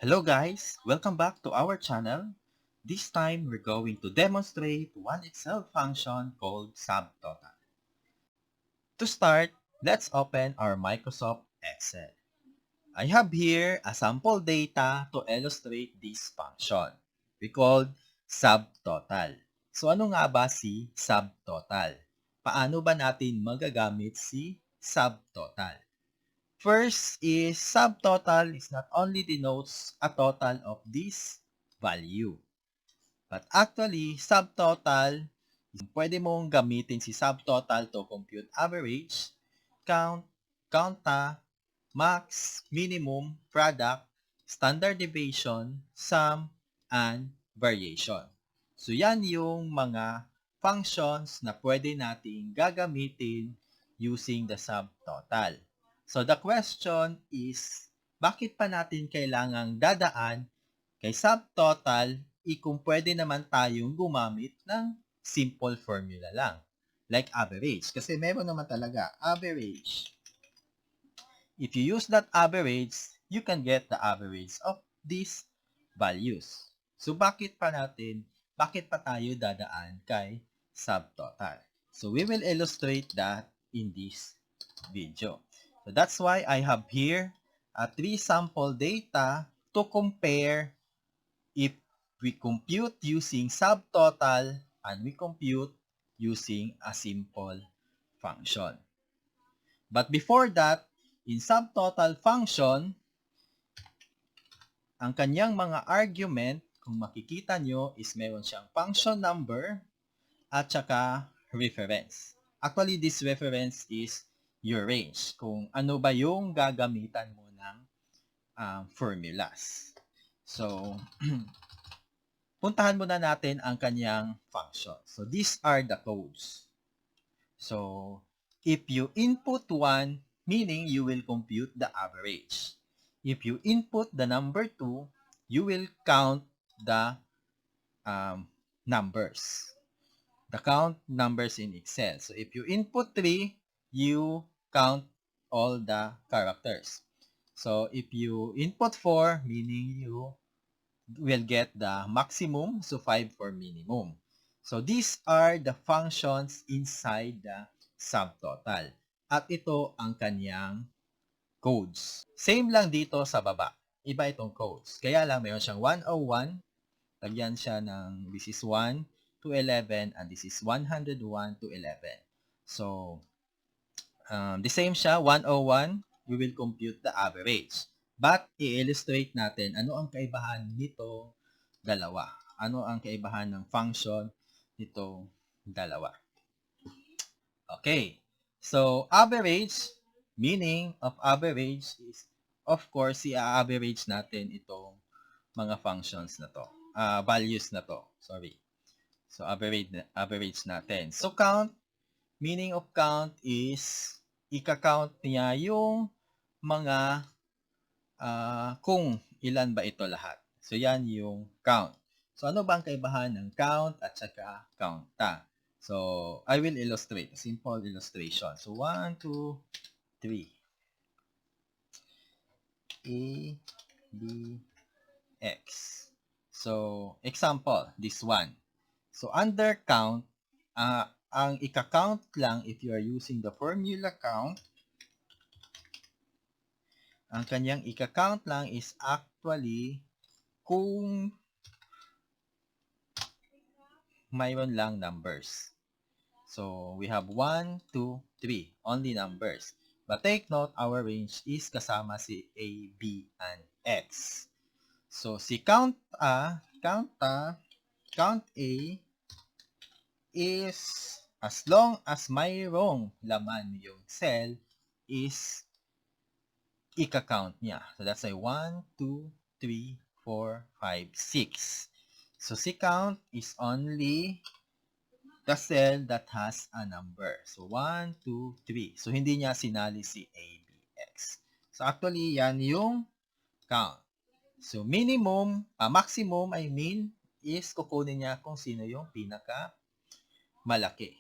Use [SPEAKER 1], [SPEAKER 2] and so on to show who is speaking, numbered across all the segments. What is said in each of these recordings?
[SPEAKER 1] Hello guys, welcome back to our channel. This time we're going to demonstrate one Excel function called Subtotal. To start, let's open our Microsoft Excel. I have here a sample data to illustrate this function. We called Subtotal. So ano nga ba si Subtotal? Paano ba natin magagamit si Subtotal? First is subtotal is not only denotes a total of this value, but actually subtotal, pwede mong gamitin si subtotal to compute average, count, counta, max, minimum, product, standard deviation, sum, and variation. So yan yung mga functions na pwede nating gagamitin using the subtotal. So the question is, bakit pa natin kailangang dadaan kay subtotal kung pwede naman tayong gumamit ng simple formula lang, like average. Kasi meron naman talaga average. If you use that average, you can get the average of these values. So bakit pa tayo dadaan kay subtotal? So we will illustrate that in this video. So that's why I have here 3 sample data to compare if we compute using subtotal and we compute using a simple function. But before that, in subtotal function, ang kanyang mga argument, kung makikita nyo, is meron siyang function number at saka reference. Actually, this reference is your range, kung ano ba yung gagamitan mo ng formulas. So, puntahan muna natin ang kanyang function. So, these are the codes. So, if you input 1, meaning you will compute the average. If you input the number 2, you will count the numbers. The count numbers in Excel. So, if you input 3, you count all the characters. So, if you input 4, meaning you will get the maximum, so 5 for minimum. So, these are the functions inside the subtotal. At ito ang kanyang codes. Same lang dito sa baba. Iba itong codes. Kaya lang mayroon siyang 101. Lagyan siya ng this is 1 to 11 and this is 101 to 11. So, the same siya, 101, we will compute the average. But, i-illustrate natin ano ang kaibahan nito dalawa. Ano ang kaibahan ng function nito dalawa. Okay. So, average, meaning of average is, of course, i-average natin itong mga functions na to. Values na to. Sorry. So, average natin. So, count, meaning of count is, ika-count niya yung mga, kung ilan ba ito lahat. So, yan yung count. So, ano ba ang kaibahan ng count at saka counta? So, I will illustrate. A simple illustration. So, 1, 2, 3. A, B, X. So, example, this one. So, under count, ang ika-count lang if you are using the formula count, ang kanyang ika-count lang is actually kung mayroon lang numbers. So, we have 1, 2, 3, only numbers. But take note, our range is kasama si A, B, and X. So, si count A is as long as mayroong laman yung cell is ika-count niya. So, that's a 1, 2, 3, 4, 5, 6. So, si count is only the cell that has a number. So, 1, 2, 3. So, hindi niya sinali si A, B, X. So, actually, yan yung count. So, maximum, is kukunin niya kung sino yung pinaka malaki.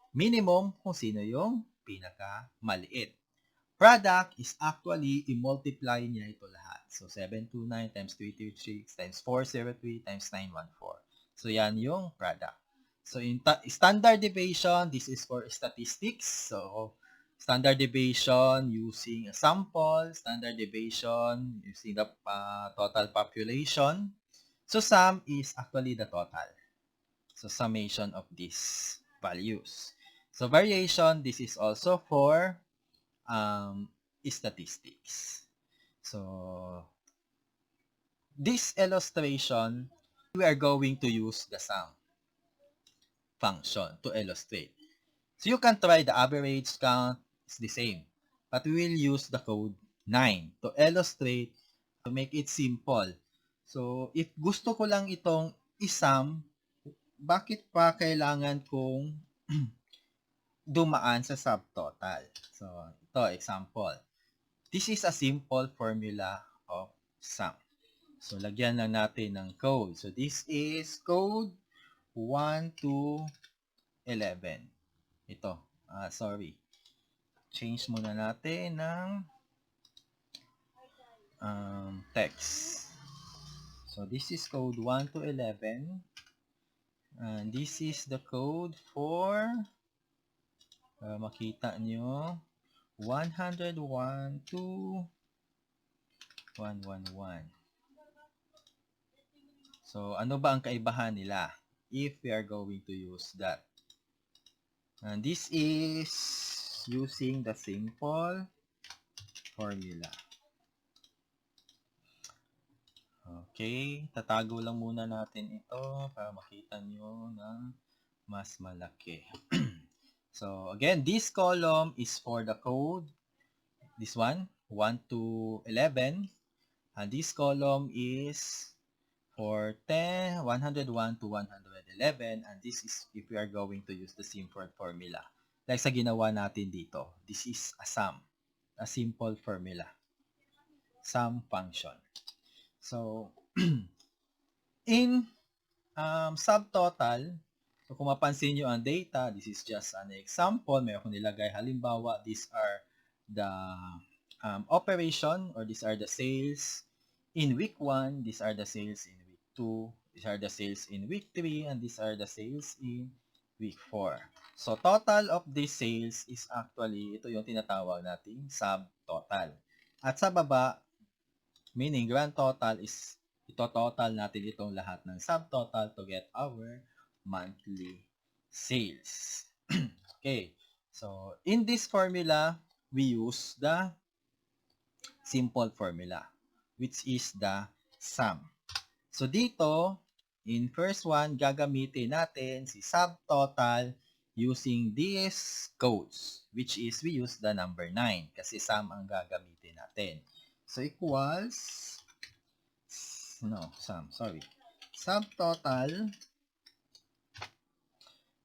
[SPEAKER 1] Minimum, kung sino yung pinaka maliit. Product is actually i-multiply niya ito lahat. So, 729 times 336 times 403 times 914. So, yan yung product. So, in standard deviation, this is for statistics. So, standard deviation using a sample, standard deviation using the total population. So, sum is actually the total. So, summation of these values. So, variation, this is also for statistics. So, this illustration, we are going to use the sum function to illustrate. So, you can try the average count, is the same. But we will use the code 9 to illustrate, to make it simple. So, if gusto ko lang itong isum, bakit pa kailangan kong dumaan sa subtotal? So, ito, example. This is a simple formula of sum. So, lagyan lang natin ng code. So, this is code 1 to 11. Ito. Sorry. Change muna natin ng text. So, this is code 1 to 11. And this is the code for makita nyo 101 to 111. So, ano ba ang kaibahan nila if we are going to use that? And this is using the simple formula. Okay, tatago lang muna natin ito para makita nyo na mas malaki. So, again, this column is for the code. This one, 1 to 11. And this column is for 101 to 111. And this is if we are going to use the simple formula. Like sa ginawa natin dito. This is a sum. A simple formula. Sum function. So, in subtotal, so kung mapansin nyo ang data, this is just an example. Mayroon kong nilagay. Halimbawa, these are the operation or these are the sales in week 1. These are the sales in week 2. These are the sales in week 3. And these are the sales in week 4. So, total of these sales is actually, ito yung tinatawag nating subtotal. At sa baba, meaning grand total is ito-total natin itong lahat ng subtotal to get our monthly sales. Okay. So, in this formula, we use the simple formula, which is the sum. So, dito, in first one, gagamitin natin si subtotal using these codes, which is we use the number 9 kasi sum ang gagamitin natin. So, equals, subtotal.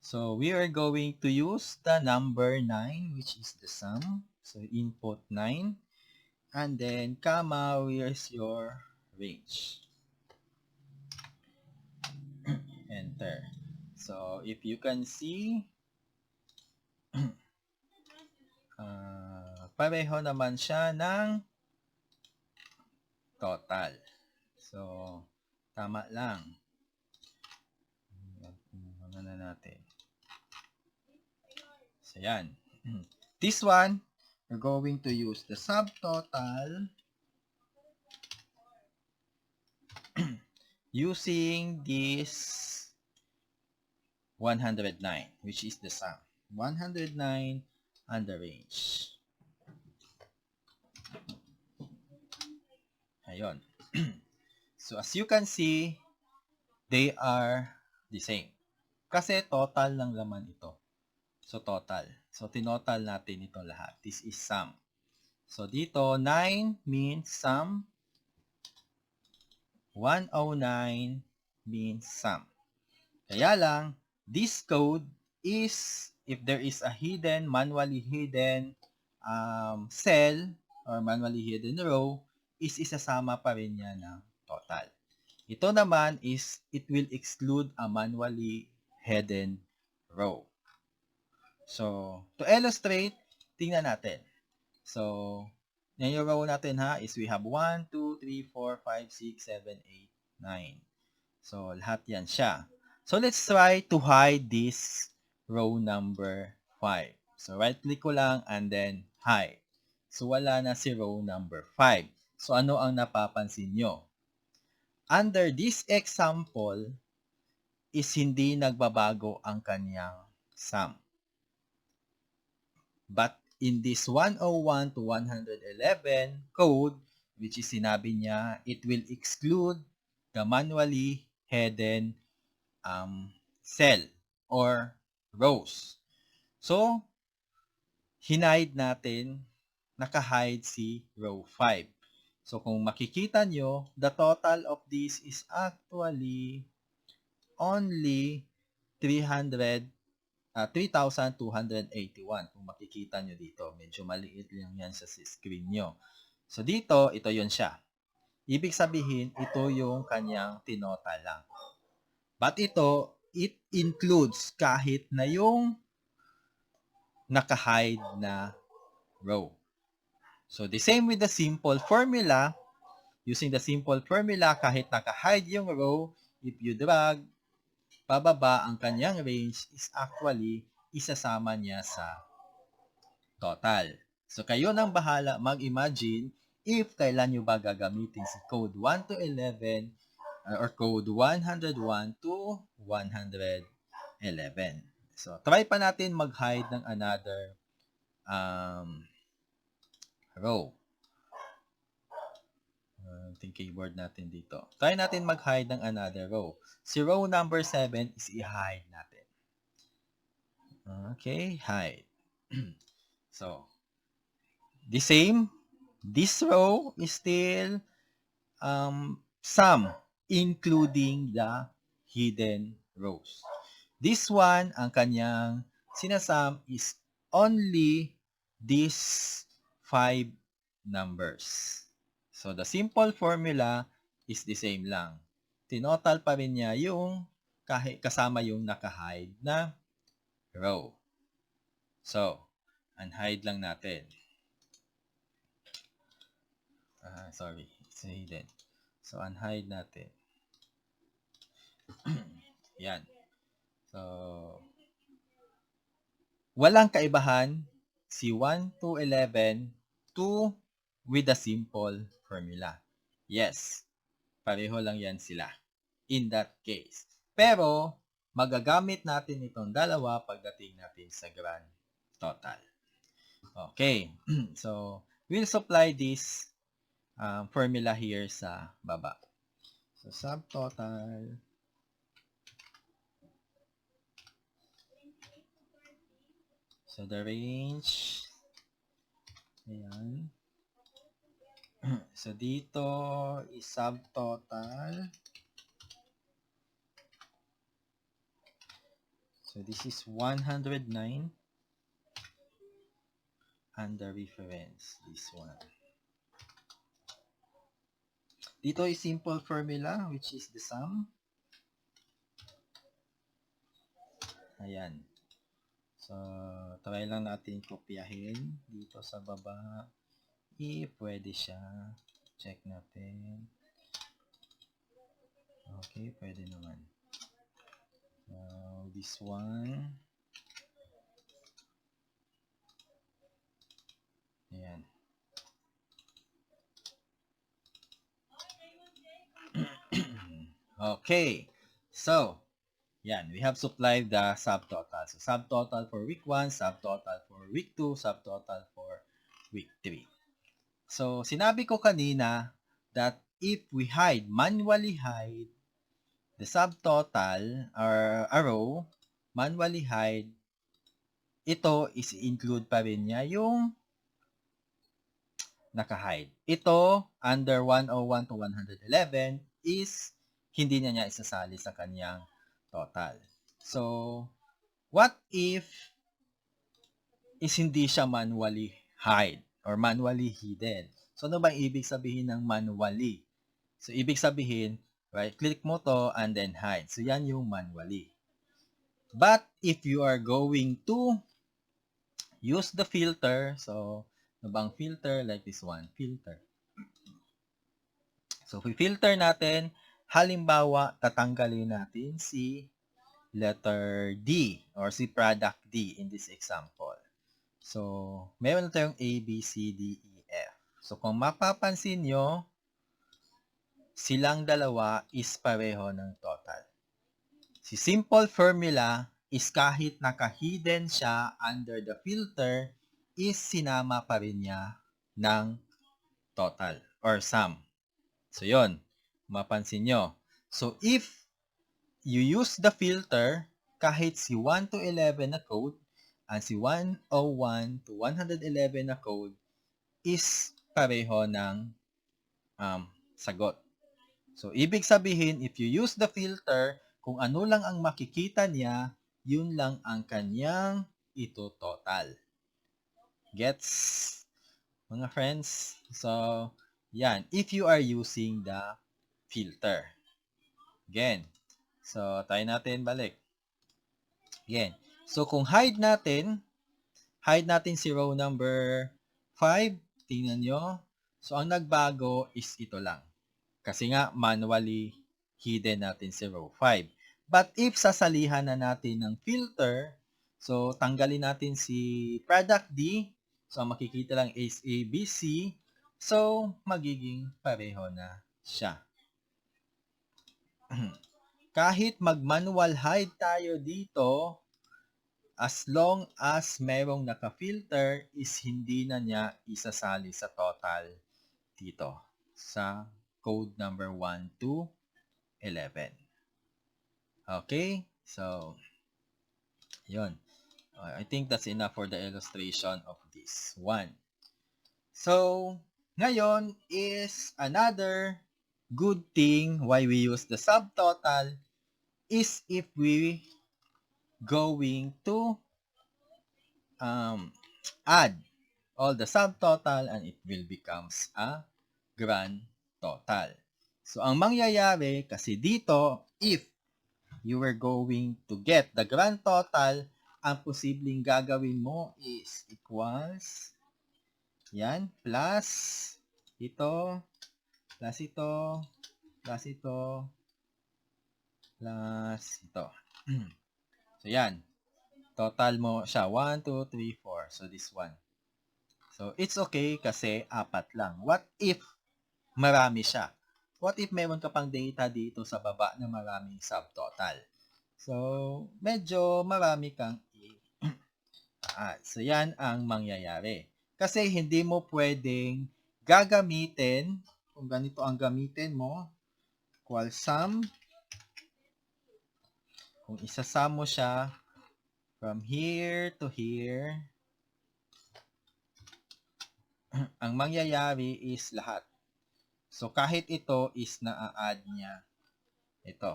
[SPEAKER 1] So, we are going to use the number 9, which is the sum. So, input 9. And then, comma, where's your range? Enter. So, if you can see, pareho naman siya ng total. So, tama lang. Ano na natin? So, yan. This one, we're going to use the subtotal using this 109, which is the sum. 109 and the range. Ayun. So, as you can see, they are the same. Kasi total ng laman ito. So, total. So, tinotal natin ito lahat. This is sum. So, dito, 9 means sum. 109 means sum. Kaya lang, this code is, if there is a hidden, manually hidden cell or manually hidden row, is isasama pa rin niya ng total. Ito naman is, it will exclude a manually hidden row. So, to illustrate, tingnan natin. So, Yan yung row natin ha, is we have 1, 2, 3, 4, 5, 6, 7, 8, 9. So, lahat yan siya. So, let's try to hide this row number 5. So, right-click ko lang and then hide. So, wala na si row number 5. So, ano ang napapansin nyo? Under this example, is hindi nagbabago ang kanyang sum. But in this 101 to 111 code, which is sinabi niya, it will exclude the manually hidden cell or rows. So, hinide natin, naka-hide si row 5. So, kung makikita nyo, the total of this is actually only 3,281. Kung makikita nyo dito, medyo maliit lang yan sa screen nyo. So, dito, ito yun siya. Ibig sabihin, ito yung kanyang tinotal lang. But ito, it includes kahit na yung naka-hide na row. So, the same with the simple formula. Using the simple formula, kahit naka-hide yung row, if you drag pababa, ang kanyang range is actually isasama niya sa total. So, kayo nang bahala mag-imagine if kailan nyo ba gagamitin si code 1 to 11 or code 101 to 111. So, try pa natin mag-hide ng another row. Yung keyboard natin dito. Try natin mag-hide ng another row. Si row number 7 is i-hide natin. Okay, hide. So, the same. This row is still sum, including the hidden rows. This one, ang kanyang sinasum is only these 5 numbers. So, the simple formula is the same lang. Tinotal pa rin niya yung kasama yung naka-hide na row. So, unhide lang natin. Sorry, it's hidden. So, unhide natin. Yan. So, walang kaibahan si 1 to 11 to with a simple formula. Yes, pareho lang yan sila in that case. Pero, magagamit natin itong dalawa pagdating natin sa grand total. Okay, so we'll supply this formula here sa baba. So, subtotal. So, the range. Ayan. So, dito is subtotal. So, this is 109. And the reference, this one. Dito is simple formula, which is the sum. Ayan. So, try lang natin kopyahin dito sa baba. Pwede siya. Check natin. Okay, pwede naman. So, this one. Ayan. Okay. So, yan. We have supplied the subtotal. So, subtotal for week 1, subtotal for week 2, subtotal for week 3. So, sinabi ko kanina that if we manually hide the subtotal or a row, manually hide, ito is include pa rin niya yung naka-hide. Ito, under 101 to 111, is hindi niya isasali sa kanyang total. So, what if is hindi siya manually hide or manually hidden? So, ano ba ibig sabihin ng manually? So, ibig sabihin, right-click mo to and then hide. So, yan yung manually. But, if you are going to use the filter, so, Ano bang filter? Like this one, filter. So, filter natin, halimbawa, tatanggalin natin si letter D or si product D in this example. So, meron tayong A, B, C, D, E, F. So, kung mapapansin nyo, silang dalawa is pareho ng total. Si simple formula is kahit naka-hidden siya under the filter, is sinama pa rin niya ng total or sum. So, yon, mapansin nyo. So, if you use the filter, kahit si 1 to 11 na code, and si 101 to 111 na code, is pareho ng sagot. So, ibig sabihin, if you use the filter, kung ano lang ang makikita niya, yun lang ang kanyang ito-total. Gets, mga friends? So, yan. If you are using the filter. Again. So, try natin balik. Again. So, kung hide natin si row number 5. Tingnan nyo. So, ang nagbago is ito lang. Kasi nga, manually hidden natin si row 5. But if sasalihan na natin ng filter, so tanggalin natin si product D, so makikita lang is A, B, C, so magiging pareho na siya. Kahit mag-manual hide tayo dito, as long as merong naka-filter, is hindi na niya isasali sa total dito sa code number 1 to 11. Okay? So, yun. I think that's enough for the illustration of this one. So, ngayon is another good thing why we use the subtotal is if we going to add all the subtotal and it will becomes a grand total. So, ang mangyayari kasi dito, if you were going to get the grand total, ang posibleng gagawin mo is equals, yan, plus ito, plus ito, plus ito, plus ito. So, yan. Total mo siya, 1, 2, 3, 4. So, this one. So, it's okay kasi 4 lang. What if marami siya? What if meron ka pang data dito sa baba na maraming subtotal? So, medyo marami kang i-add. So, yan ang mangyayari. Kasi hindi mo pwedeng gagamitin, kung ganito ang gamitin mo, equal sum, kung isasum mo siya from here to here, ang mangyayari is lahat. So, kahit ito is na-add niya ito.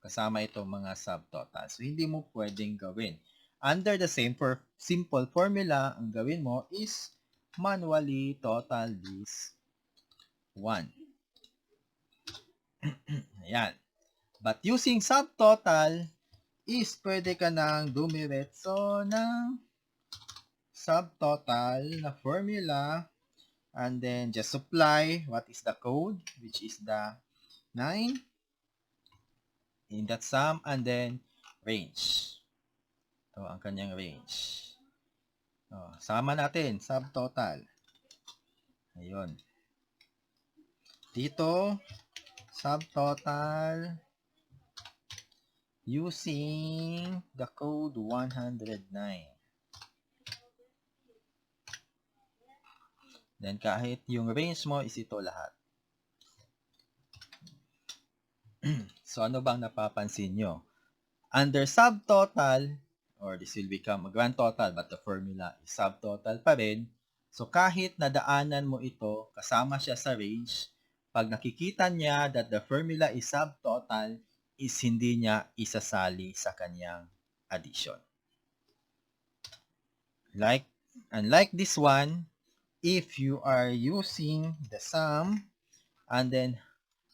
[SPEAKER 1] Kasama ito mga subtotal. So, hindi mo pwedeng gawin. Under the same simple formula, ang gawin mo is manually total this 1. Ayan. But using subtotal is pwede ka nang dumiretso ng subtotal na formula and then just supply what is the code, which is the 9 in that sum and then range. Ito ang kanyang range. Sama natin, subtotal. Ayun. Dito, subtotal using the code 109. Then kahit yung range mo is ito lahat. So ano bang napapansin nyo? Under subtotal, or this will become a grand total but the formula is subtotal pa rin. So kahit nadaanan mo ito, kasama siya sa range, pag nakikita niya that the formula is subtotal, is hindi niya isasali sa kanyang addition. Unlike this one, if you are using the sum and then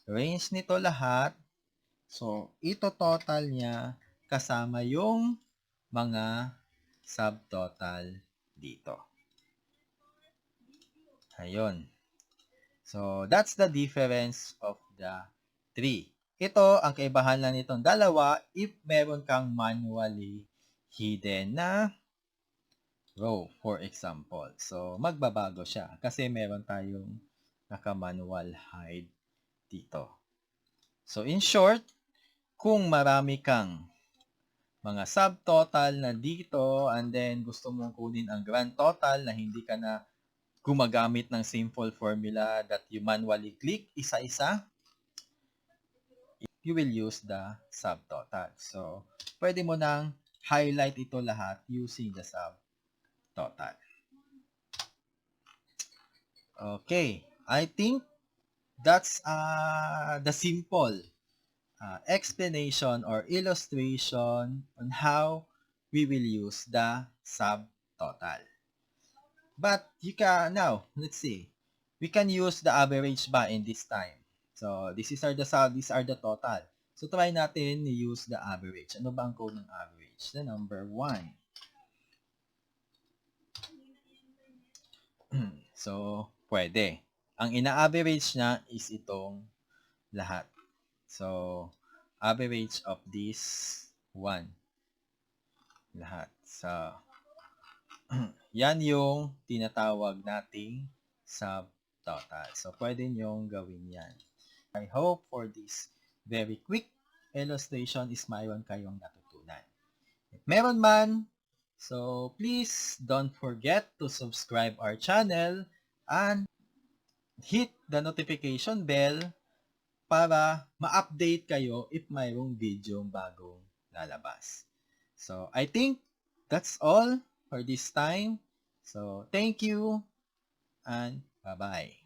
[SPEAKER 1] range nito lahat, so ito total niya kasama yung mga subtotal dito. Ayun. So, that's the difference of the three. Ito, ang kaibahan lang nitong dalawa, if meron kang manually hidden na row, for example. So, magbabago siya kasi meron tayong naka-manual hide dito. So, in short, kung marami kang mga subtotal na dito and then gusto mong kunin ang grand total na hindi ka na gumagamit ng simple formula that you manually click isa-isa, you will use the subtotal. So, pwede mo nang highlight ito lahat using the subtotal. Okay, I think that's the simple explanation or illustration on how we will use the subtotal. But you can now, let's see. We can use the average ba in this time. So, these are the total. So, try natin use the average. Ano ba ang code ng average? The number 1. So, pwede. Ang ina-average niya is itong lahat. So, average of this 1. Lahat. So, yan yung tinatawag nating subtotal. So, pwede nyong gawin yan. I hope for this very quick illustration is mayroon kayong natutunan. If meron man, so please don't forget to subscribe our channel and hit the notification bell para ma-update kayo if mayroong video bagong lalabas. So, I think that's all for this time. So, thank you and bye-bye.